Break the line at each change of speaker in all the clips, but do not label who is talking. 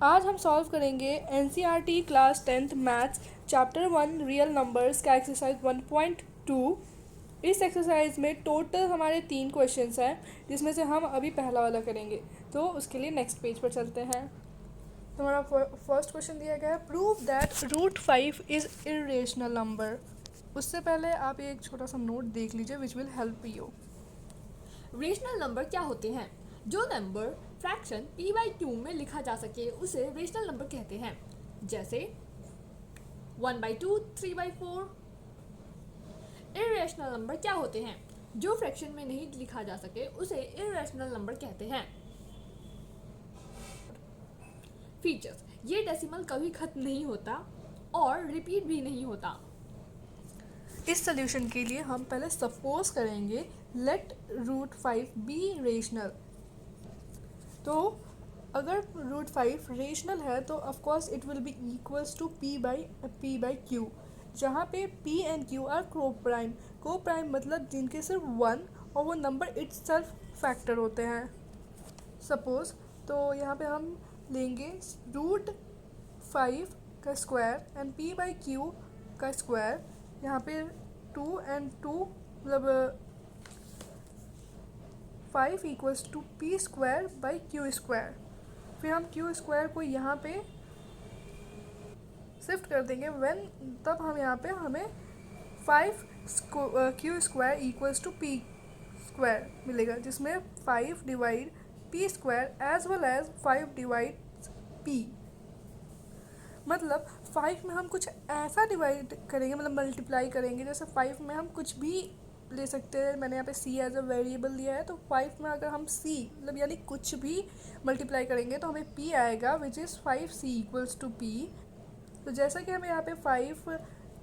आज हम सॉल्व करेंगे NCERT class 10th maths chapter 1 real numbers का एक्सरसाइज 1.2। इस एक्सरसाइज में टोटल हमारे 3 क्वेश्चंस हैं, जिसमें से हम अभी पहला वाला करेंगे। तो उसके लिए नेक्स्ट पेज पर चलते हैं। तो हमारा फर्स्ट क्वेश्चन दिया गया है, prove that root 5 is irrational number. उससे पहले आप एक छोटा सा नोट देख लीजिए which will help you.
Rational number क्या होते हैं? जो नंबर फ्रैक्शन p/q में लिखा जा सके उसे रेशनल नंबर कहते हैं। जैसे 1/2, 3/4। इरेशनल नंबर क्या होते हैं? जो फ्रैक्शन में नहीं लिखा जा सके उसे इरेशनल नंबर कहते हैं। फीचर्स: ये डेसिमल कभी खत्म नहीं होता और रिपीट भी नहीं होता।
इस सोल्यूशन के लिए हम पहले सपोज करेंगे लेट रूट 5 बी रेशनल। तो अगर रूट 5 रेशनल है तो of course it will be equals to p/q, जहाँ पे p and q are coprime मतलब जिनके सिर्फ 1 और वो नंबर इट्सेल्फ फैक्टर होते हैं। सपोज तो यहाँ पे हम लेंगे रूट 5 का स्क्वायर एंड p/q का स्क्वायर। यहाँ पे 2 एंड 2 मतलब 5 equals to P square by Q square. फिर हम क्यू स्क्वायर को यहाँ पे शिफ्ट कर देंगे व्हेन, तब हम यहाँ पे हमें 5 Q square equals to P square मिलेगा, जिसमें 5 divide P square as well as 5 divide P. मतलब 5 में हम कुछ ऐसा डिवाइड करेंगे, मतलब मल्टीप्लाई करेंगे, जैसे 5 में हम कुछ भी ले सकते हैं। मैंने यहाँ पे c एज अ वेरिएबल लिया है, तो 5 में अगर हम c मतलब यानी कुछ भी मल्टीप्लाई करेंगे तो हमें p आएगा which is 5c equals to p। तो जैसा कि हमें यहाँ पे 5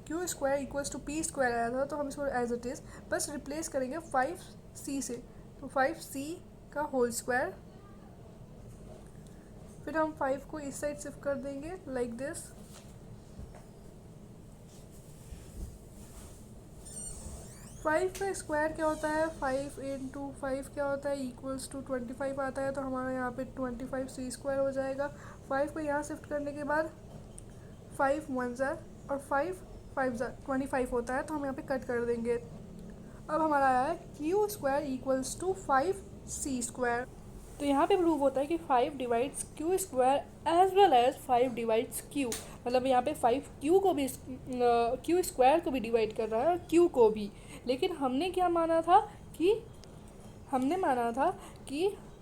Q square equals to P square आया था, तो हम इसको एज इट इज़ बस रिप्लेस करेंगे 5c से, तो 5c का होल स्क्वायर। फिर हम 5 को इस साइड शिफ्ट कर देंगे लाइक दिस। फाइव का स्क्वायर क्या होता है? 5 इंटू 5 क्या होता है? इक्वल्स टू 25 आता है, तो हमारा यहाँ पे 25c स्क्वायर हो जाएगा। 5 को यहाँ शिफ्ट करने के बाद 5 1 ज़ार और 5 5 ज़ार 25 होता है, तो हम यहाँ पे कट कर देंगे। अब हमारा आया है Q square equals to 5c square. तो यहाँ पे प्रूव होता है कि 5 divides Q square as well as 5 divides Q, मतलब यहाँ पे 5 क्यू को भी क्यू स्क्वायर को भी डिवाइड कर रहा है और क्यू को भी। लेकिन हमने क्या माना था कि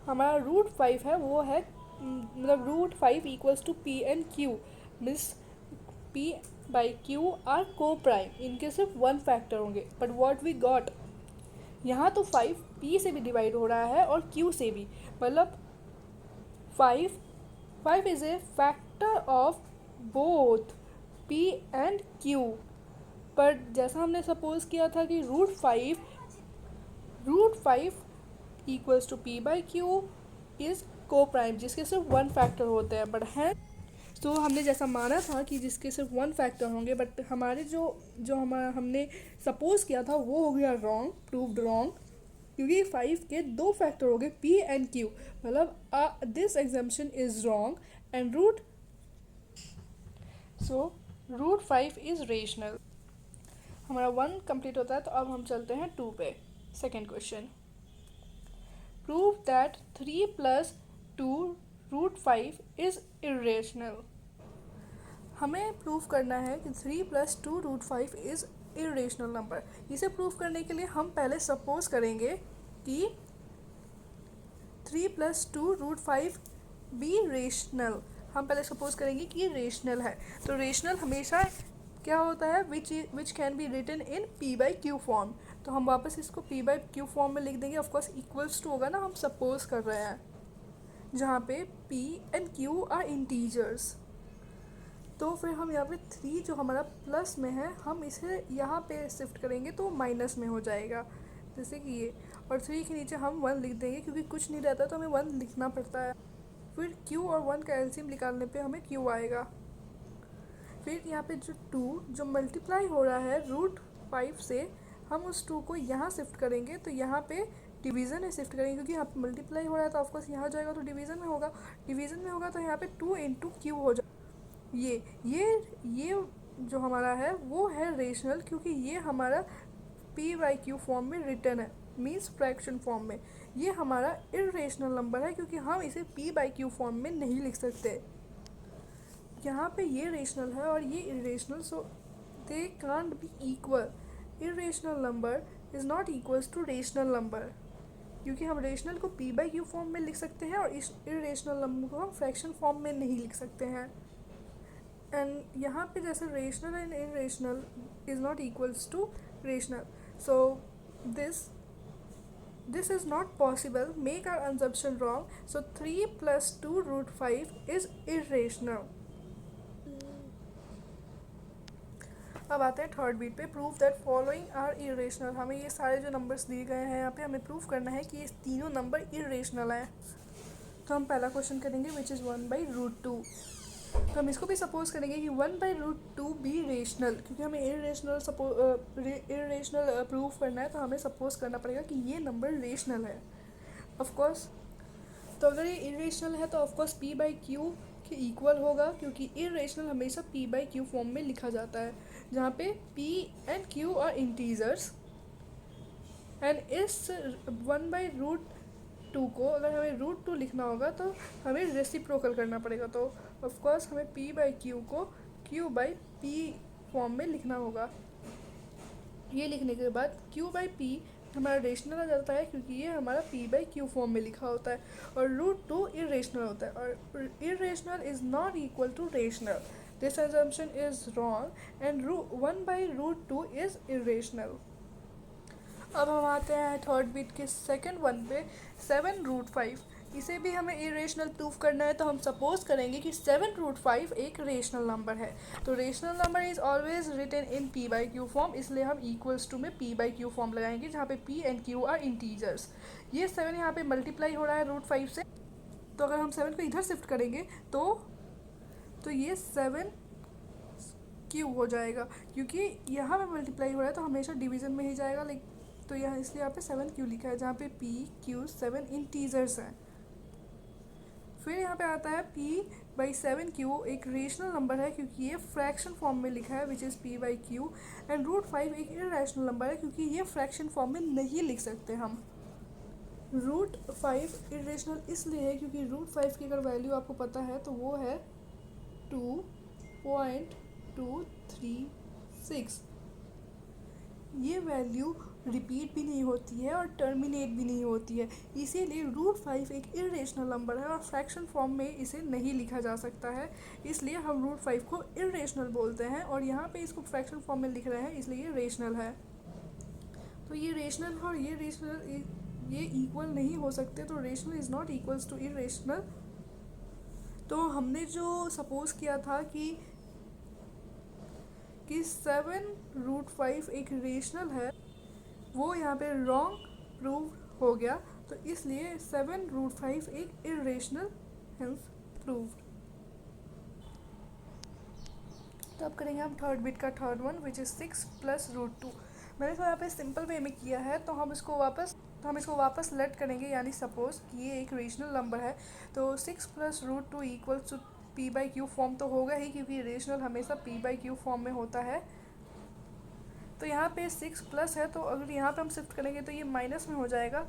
हमारा रूट 5 है वो है मतलब root 5 equals to P and Q, means P by Q are coprime, इनके सिर्फ 1 फैक्टर होंगे। बट वॉट वी गॉट, यहाँ तो 5 p से भी डिवाइड हो रहा है और q से भी, मतलब 5 is a factor of both p and q। पर जैसा हमने सपोज किया था कि root 5 equals to p by Q is coprime, जिसके सिर्फ 1 फैक्टर होते हैं। बट है तो हमने जैसा माना था कि जिसके सिर्फ 1 फैक्टर होंगे, बट हमारे जो हमारा हमने सपोज किया था वो हो गया रॉन्ग, प्रूव्ड रॉन्ग, क्योंकि 5 के 2 फैक्टर हो गए p एंड q। मतलब this assumption is wrong and root 5 is rational. हमारा 1 कंप्लीट होता है, तो अब हम चलते हैं 2 पे। Second question, prove that 3 plus 2 root 5 is irrational. हमें प्रूव करना है कि 3 plus 2 root 5 is irrational number. इसे प्रूव करने के लिए हम पहले सपोज करेंगे कि 3 प्लस 2 रूट 5 बी रेशनल। हम पहले सपोज करेंगे कि रेशनल है। तो रेशनल हमेशा क्या होता है? Which can be written in p by Q form. तो हम वापस इसको p बाई क्यू फॉर्म में लिख देंगे। ऑफकोर्स इक्वल्स टू होगा ना, हम सपोज कर रहे हैं, जहाँ पे p and q are integers. तो फिर हम यहाँ पे 3 जो हमारा प्लस में है, हम इसे यहाँ पे शिफ्ट करेंगे तो माइनस में हो जाएगा, जैसे कि ये। और 3 के नीचे हम 1 लिख देंगे, क्योंकि कुछ नहीं रहता तो हमें 1 लिखना पड़ता है। फिर q और 1 का एलसीएम निकालने पे हमें q आएगा। फिर यहाँ पे जो 2 जो मल्टीप्लाई हो रहा है रूट 5 से, हम उस 2 को यहाँ शिफ्ट करेंगे, तो यहाँ पे डिवीज़न में शिफ्ट करेंगे क्योंकि यहाँ पे मल्टीप्लाई हो रहा है तो ऑफकोर्स यहाँ जाएगा तो डिवीज़न में होगा, डिवीज़न में होगा तो यहाँ पे 2 इंटू क्यू हो जाए। ये जो हमारा है वो है रेशनल, क्योंकि ये हमारा पी बाई क्यू फॉर्म में रिटर्न है, मीन्स फ्रैक्शन फॉर्म में। ये हमारा इरेशनल नंबर है क्योंकि हम इसे पी बाई क्यू फॉर्म में नहीं लिख सकते। यहाँ पे ये रेशनल है और ये irrational, so they can't be equal. Irrational number is not equals to rational number, क्योंकि हम रेशनल को पी बाई क्यू फॉर्म में लिख सकते हैं और इस इरेशनल नंबर को हम फ्रैक्शन फॉर्म में नहीं लिख सकते हैं। एंड यहाँ पे जैसे rational and irrational is not equals to rational, so this is not possible, make our assumption wrong, so 3 plus 2 root 5 is irrational. अब आते हैं थर्ड बीट पे, prove that following are irrational. हमें ये सारे जो नंबर्स दिए गए हैं यहाँ पे हमें प्रूव करना है कि ये तीनों नंबर इरेशनल हैं। तो हम पहला क्वेश्चन करेंगे विच इज़ 1/√2। तो हम इसको भी सपोज करेंगे कि 1/√2 भी रेशनल, क्योंकि हमें इरेशनल प्रूव करना है तो हमें सपोज करना पड़ेगा कि ये नंबर रेशनल है ऑफकोर्स। तो अगर ये इरेशनल है तो ऑफकोर्स पी बाई क्यू के इक्वल होगा, क्योंकि इरेशनल हमेशा पी बाई क्यू फॉर्म में लिखा जाता है, जहाँ पे P and Q R integers. And इस 1/√2 को अगर हमें √2 लिखना होगा तो हमें रेसिप्रोकल करना पड़ेगा, तो ऑफकोर्स हमें p बाई क्यू को q बाई p फॉर्म में लिखना होगा। ये लिखने के बाद q बाई p हमारा रेशनल आ जाता है, क्योंकि ये हमारा p बाई क्यू फॉर्म में लिखा होता है, और √2 इरेशनल होता है, और irrational is not equal to rational. This assumption is wrong and 1/√2 is irrational. अब हम आते हैं थर्ड बीट के सेकंड वन पे, 7√5। इसे भी हमें इरेशनल प्रूफ करना है, तो हम सपोज करेंगे कि 7√5 एक रेशनल नंबर है। तो rational number is always written in p by Q form, इसलिए हम इक्वल्स टू में p बाई क्यू फॉर्म लगाएंगे, जहाँ पे p and q are integers. ये 7 यहाँ पे मल्टीप्लाई हो रहा है √5 से, तो अगर हम 7 को इधर शिफ्ट करेंगे तो ये 7 क्यू हो जाएगा, क्योंकि यहाँ पे मल्टीप्लाई हो रहा है तो हमेशा डिवीज़न में ही जाएगा, तो यहाँ इसलिए यहाँ पे 7 क्यू लिखा है, जहाँ पे p q 7 इंटीजर्स हैं। फिर यहाँ पे आता है p बाई 7q एक रेशनल नंबर है, क्योंकि ये फ्रैक्शन फॉर्म में लिखा है which is p by Q. And √5 एक इरेशनल नंबर है, क्योंकि ये फ्रैक्शन फॉर्म में नहीं लिख सकते हम। √5 इरेशनल इसलिए है क्योंकि √5 की अगर वैल्यू आपको पता है तो वो है 2.236। ये वैल्यू रिपीट भी नहीं होती है और टर्मिनेट भी नहीं होती है, इसीलिए √5 एक इरेशनल नंबर है और फ्रैक्शन फॉर्म में इसे नहीं लिखा जा सकता है, इसलिए हम √5 को इरेशनल बोलते हैं, और यहाँ पे इसको फ्रैक्शन फॉर्म में लिख रहे हैं इसलिए ये रेशनल है। तो ये रेशनल और ये रेशनल ये इक्वल नहीं हो सकते, तो rational is not equals to irrational. तो हमने जो सपोज किया था कि 7√5 एक रेशनल है, वो यहाँ पे रॉन्ग प्रूव हो गया, तो इसलिए 7√5 एक इरेशनल हेंस प्रूव्ड। तो अब करेंगे हम थर्ड बिट का third one which is 6 plus √2। मैंने तो यहाँ पे सिंपल वे में किया है, तो हम इसको वापस लेट करेंगे, यानी सपोज कि ये एक रेशनल नंबर है, तो 6 plus √2 equals to p by Q form तो होगा ही, क्योंकि रेशनल हमेशा p बाई क्यू फॉर्म में होता है। तो यहाँ पे 6 प्लस है, तो अगर यहाँ पे हम शिफ्ट करेंगे तो ये माइनस में हो जाएगा,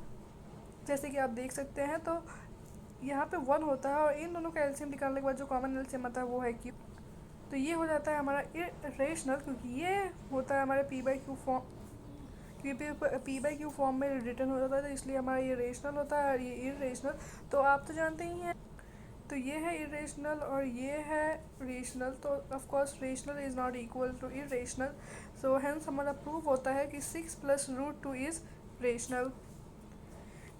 जैसे कि आप देख सकते हैं। तो यहाँ पे 1 होता है, और इन दोनों का एलसीएम निकालने के बाद जो कॉमन एलसीएम आता है वो है क्यू। तो ये हो जाता है हमारा इरेशनल, क्योंकि ये होता है हमारे p बाई क्यू फॉर्म, क्योंकि p बाई क्यू फॉर्म में रिटर्न हो जाता है, तो इसलिए हमारा ये रेशनल होता है और ये इरेशनल। तो आप तो जानते ही हैं, तो ये है इरेशनल और ये है रेशनल, तो of course rational is not equal to irrational, so hence हमारा प्रूव होता है कि 6 प्लस √2 इज़ रेशनल।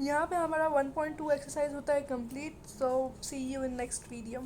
यहाँ पे हमारा 1.2 एक्सरसाइज होता है complete, so see you in next video.